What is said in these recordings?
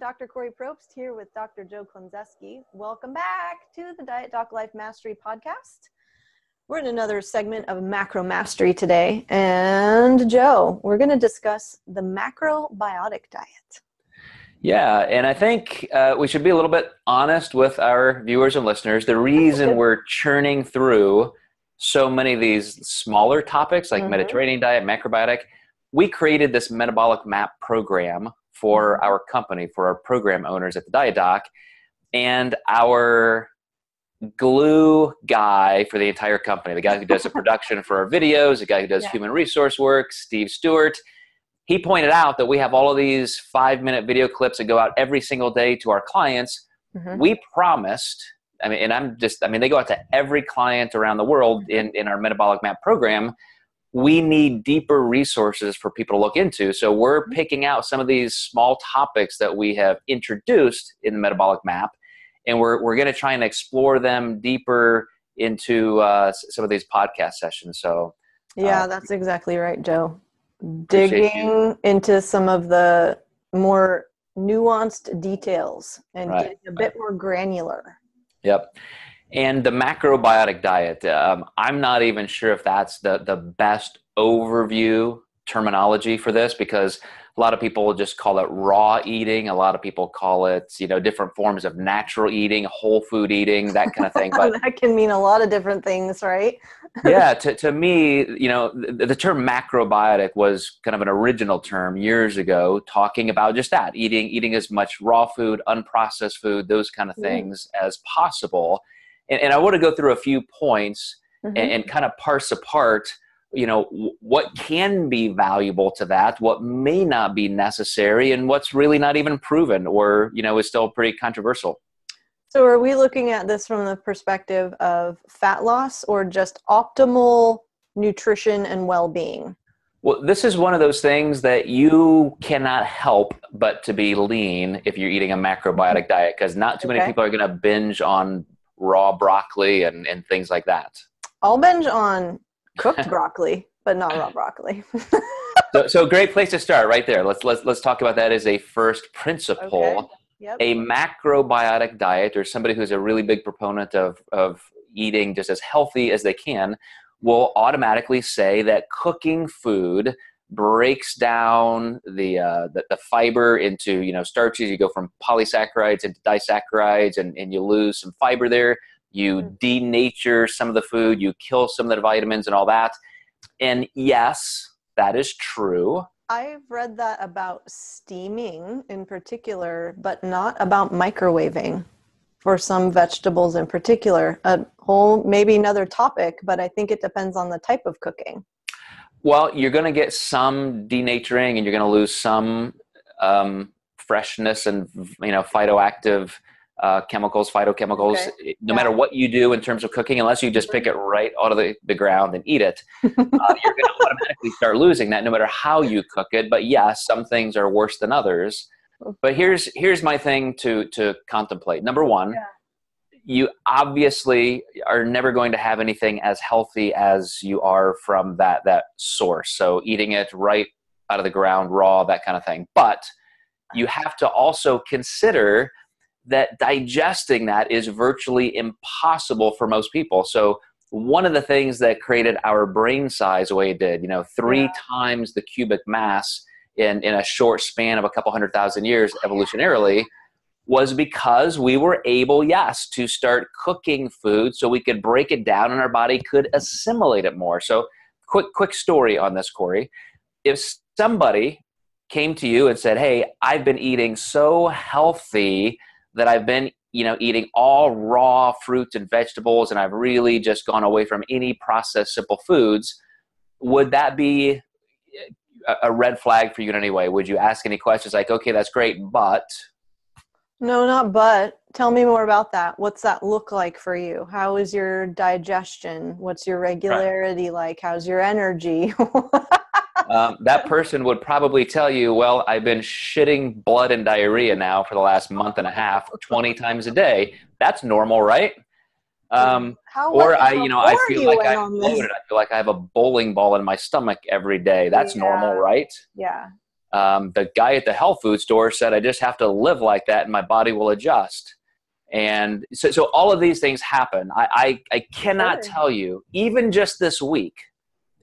Dr. Kori Propst here with Dr. Joe Klemczewski. Welcome back to the Diet Doc Life Mastery Podcast. We're in another segment of macro mastery today. And Joe, we're going to discuss the macrobiotic diet. Yeah, and I think we should be a little bit honest with our viewers and listeners. The reason we're churning through so many of these smaller topics like Mediterranean diet, macrobiotic, we created this metabolic map program for our company, for our program owners at the Diet Doc, and our glue guy for the entire company, the guy who does the production for our videos, the guy who does human resource work, Steve Stewart. He pointed out that we have all of these 5-minute video clips that go out every single day to our clients. We promised, they go out to every client around the world in our metabolic map program. We need deeper resources for people to look into. So we're picking out some of these small topics that we have introduced in the metabolic map, and we're going to try and explore them deeper into some of these podcast sessions. So yeah, that's exactly right, Joe. Digging into some of the more nuanced details and getting a bit more granular. Yep. And the macrobiotic diet, I'm not even sure if that's the best overview terminology for this, because a lot of people just call it raw eating. A lot of people call it, different forms of natural eating, whole food eating, that kind of thing. But that can mean a lot of different things, right? Yeah, to me, the term macrobiotic was kind of an original term years ago, talking about just that, eating as much raw food, unprocessed food, those kind of things as possible. And I want to go through a few points and kind of parse apart, what can be valuable to that, what may not be necessary, and what's really not even proven or, is still pretty controversial. So are we looking at this from the perspective of fat loss or just optimal nutrition and well-being? Well, this is one of those things that you cannot help but to be lean if you're eating a macrobiotic diet, because not too many people are going to binge on raw broccoli and things like that. I'll binge on cooked broccoli, but not raw broccoli. So great place to start right there. Let's talk about that as a first principle. Okay. Yep. A macrobiotic diet, or somebody who's a really big proponent of eating just as healthy as they can, will automatically say that cooking food breaks down the fiber into starches. You go from polysaccharides into disaccharides, and you lose some fiber there. You denature some of the food. You kill some of the vitamins and all that. And yes, that is true. I've read that about steaming in particular, but not about microwaving for some vegetables in particular. A whole, maybe another topic, but I think it depends on the type of cooking. Well, you're going to get some denaturing, and you're going to lose some freshness and phytoactive phytochemicals. No matter what you do in terms of cooking, unless you just pick it right out of the ground and eat it, you're going to automatically start losing that no matter how you cook it. But yes, some things are worse than others. But here's my thing to contemplate. Number one, you obviously are never going to have anything as healthy as you are from that source. So eating it right out of the ground, raw, that kind of thing. But you have to also consider that digesting that is virtually impossible for most people. So one of the things that created our brain size the way it did, 3 times the cubic mass in a short span of a couple 100,000 years evolutionarily, was because we were able, to start cooking food so we could break it down and our body could assimilate it more. So quick story on this, Kori. If somebody came to you and said, hey, I've been eating so healthy that I've been, eating all raw fruits and vegetables, and I've really just gone away from any processed simple foods, would that be a red flag for you in any way? Would you ask any questions like, okay, that's great, but? No, not but. Tell me more about that. What's that look like for you? How is your digestion? What's your regularity like? How's your energy? That person would probably tell you, well, I've been shitting blood and diarrhea now for the last month and a half, 20 times a day. That's normal, right? I feel like I'm bloated. I feel like I have a bowling ball in my stomach every day. That's normal, right? Yeah. The guy at the health food store said, I just have to live like that and my body will adjust. And so all of these things happen. I cannot tell you, even just this week,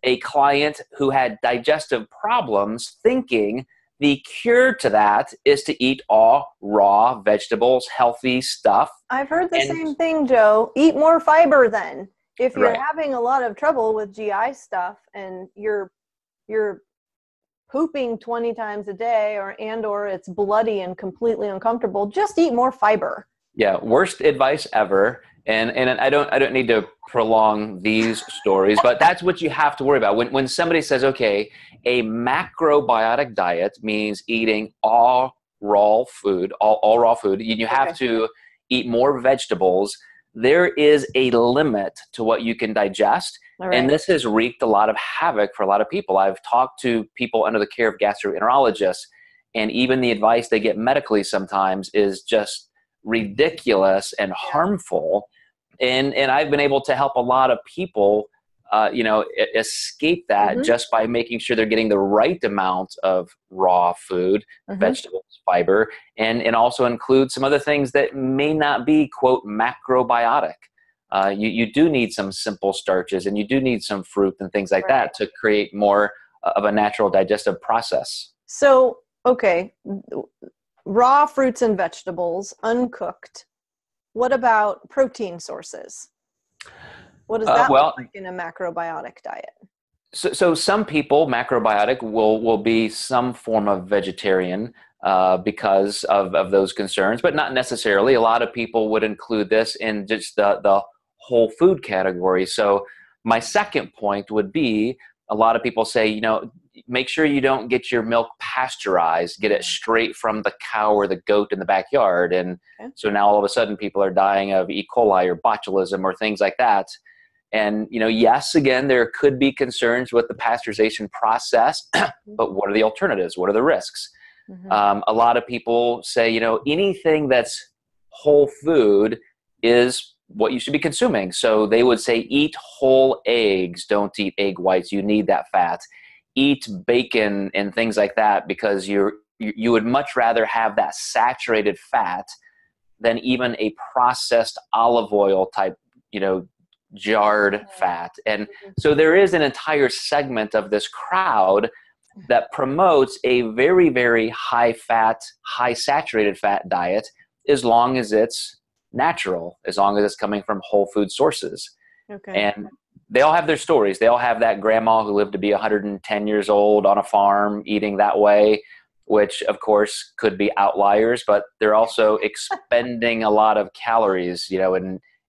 a client who had digestive problems thinking the cure to that is to eat all raw vegetables, healthy stuff. I've heard the same thing, Joe. Eat more fiber then. If you're having a lot of trouble with GI stuff and you're pooping 20 times a day or it's bloody and completely uncomfortable, just eat more fiber. Yeah, worst advice ever. And I don't need to prolong these stories, but that's what you have to worry about. When somebody says, okay, a macrobiotic diet means eating all raw food, all raw food, you have to eat more vegetables. There is a limit to what you can digest. Right. And this has wreaked a lot of havoc for a lot of people. I've talked to people under the care of gastroenterologists, and even the advice they get medically sometimes is just ridiculous and harmful. And I've been able to help a lot of people, escape that just by making sure they're getting the right amount of raw food, vegetables, fiber, and also include some other things that may not be, quote, macrobiotic. You do need some simple starches, and you do need some fruit and things like that to create more of a natural digestive process. So, okay, raw fruits and vegetables, uncooked. What about protein sources? What does that look like in a macrobiotic diet? So some people, macrobiotic, will be some form of vegetarian because of those concerns, but not necessarily. A lot of people would include this in just the whole food category. So my second point would be, a lot of people say, make sure you don't get your milk pasteurized, get it straight from the cow or the goat in the backyard. And so now all of a sudden people are dying of E. coli or botulism or things like that. And, yes, again, there could be concerns with the pasteurization process, but what are the alternatives? What are the risks? A lot of people say, anything that's whole food is what you should be consuming. So they would say, eat whole eggs, don't eat egg whites. You need that fat. Eat bacon and things like that, because you would much rather have that saturated fat than even a processed olive oil type, jarred fat. And so there is an entire segment of this crowd that promotes a very, very high fat, high saturated fat diet, as long as it's natural, as long as it's coming from whole food sources. And they all have their stories. They all have that grandma who lived to be 110 years old on a farm eating that way, which of course could be outliers, but they're also expending a lot of calories.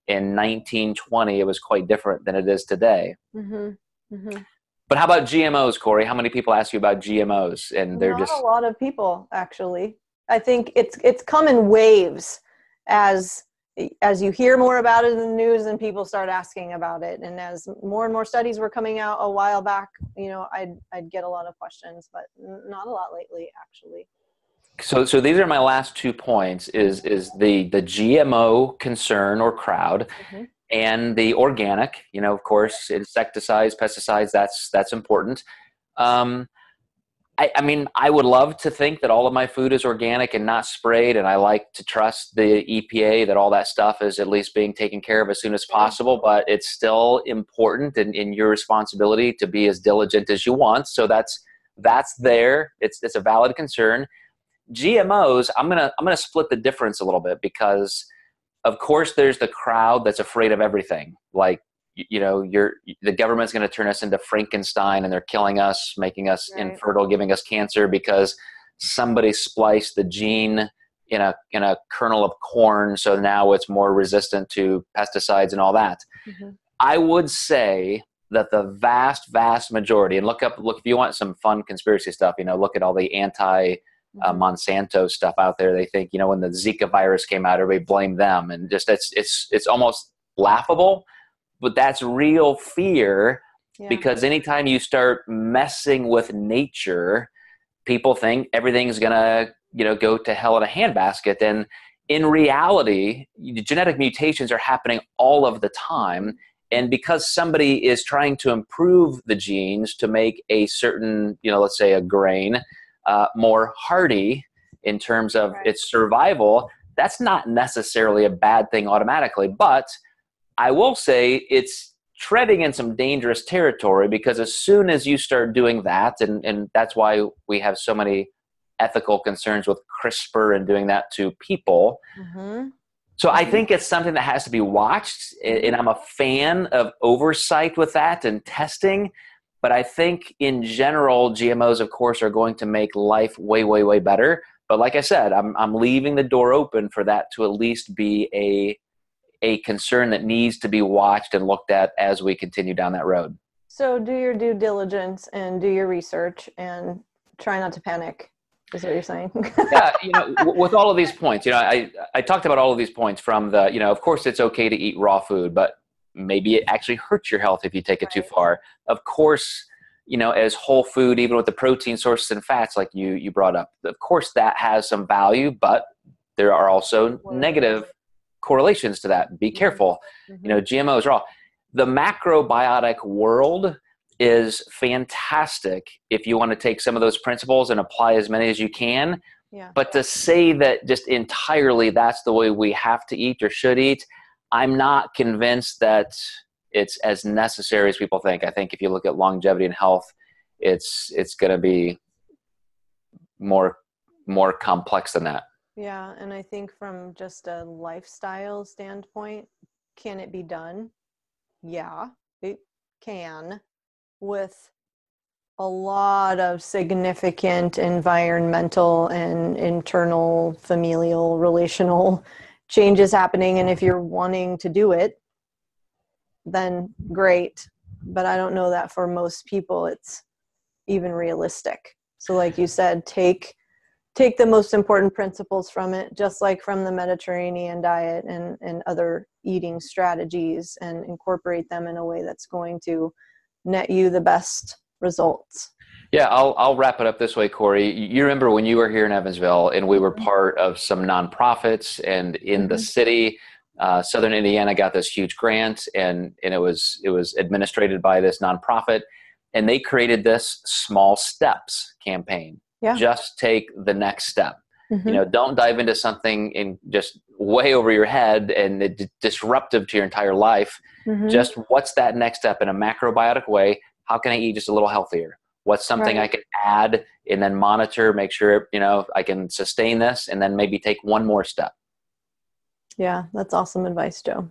In 1920, it was quite different than it is today. But how about GMOs, Kori? How many people ask you about GMOs? And they're not a lot of people, actually. I think it's come in waves as you hear more about it in the news and people start asking about it. And as more and more studies were coming out a while back, I'd get a lot of questions, but not a lot lately, actually. So these are my last 2 points, is the GMO concern or crowd, and the organic, of course, insecticides, pesticides, that's important. I mean, I would love to think that all of my food is organic and not sprayed, and I like to trust the EPA that all that stuff is at least being taken care of as soon as possible, but it's still important and in your responsibility to be as diligent as you want. So that's there. It's a valid concern. GMOs, I'm gonna split the difference a little bit, because of course there's the crowd that's afraid of everything. Like, the government's going to turn us into Frankenstein and they're killing us, making us infertile, giving us cancer because somebody spliced the gene in a kernel of corn, so now it's more resistant to pesticides and all that. I would say that the vast majority, and look if you want some fun conspiracy stuff, look at all the anti Monsanto stuff out there. They think, when the Zika virus came out, everybody blamed them, and just it's almost laughable. But that's real fear, because anytime you start messing with nature, people think everything's gonna, go to hell in a handbasket. And in reality, genetic mutations are happening all of the time. And because somebody is trying to improve the genes to make a certain, let's say a grain, more hardy in terms of its survival, that's not necessarily a bad thing automatically. But I will say it's treading in some dangerous territory, because as soon as you start doing that, and that's why we have so many ethical concerns with CRISPR and doing that to people. So I think it's something that has to be watched, and I'm a fan of oversight with that and testing. But I think in general, GMOs, of course, are going to make life way, way, way better. But like I said, I'm leaving the door open for that to at least be a concern that needs to be watched and looked at as we continue down that road. So do your due diligence and do your research and try not to panic, is what you're saying. Yeah, with all of these points, I talked about all of these points from the, of course it's okay to eat raw food, but maybe it actually hurts your health if you take it too far. Of course, as whole food, even with the protein sources and fats like you brought up, of course that has some value, but there are also negative correlations to that. Be careful. GMOs are all. The macrobiotic world is fantastic if you want to take some of those principles and apply as many as you can. But to say that just entirely that's the way we have to eat or should eat, I'm not convinced that it's as necessary as people think. I think if you look at longevity and health, it's going to be more complex than that. Yeah, and I think from just a lifestyle standpoint, can it be done? Yeah, it can, with a lot of significant environmental and internal, familial, relational changes happening. And if you're wanting to do it, then great. But I don't know that for most people it's even realistic. So like you said, take the most important principles from it, just like from the Mediterranean diet and other eating strategies, and incorporate them in a way that's going to net you the best results. Yeah, I'll wrap it up this way, Kori. You remember when you were here in Evansville and we were part of some nonprofits, and in the city, Southern Indiana got this huge grant, and it was administrated by this nonprofit, and they created this small steps campaign. Just take the next step. Don't dive into something in just way over your head and disruptive to your entire life. Just what's that next step in a macrobiotic way? How can I eat just a little healthier? What's something I can add and then monitor, make sure, I can sustain this, and then maybe take one more step. Yeah, that's awesome advice, Joe.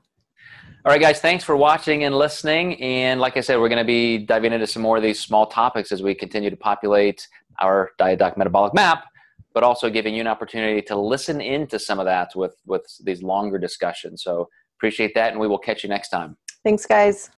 All right, guys, thanks for watching and listening. And like I said, we're going to be diving into some more of these small topics as we continue to populate our Diet Doc Metabolic Map, but also giving you an opportunity to listen into some of that with these longer discussions. So appreciate that, and we will catch you next time. Thanks, guys.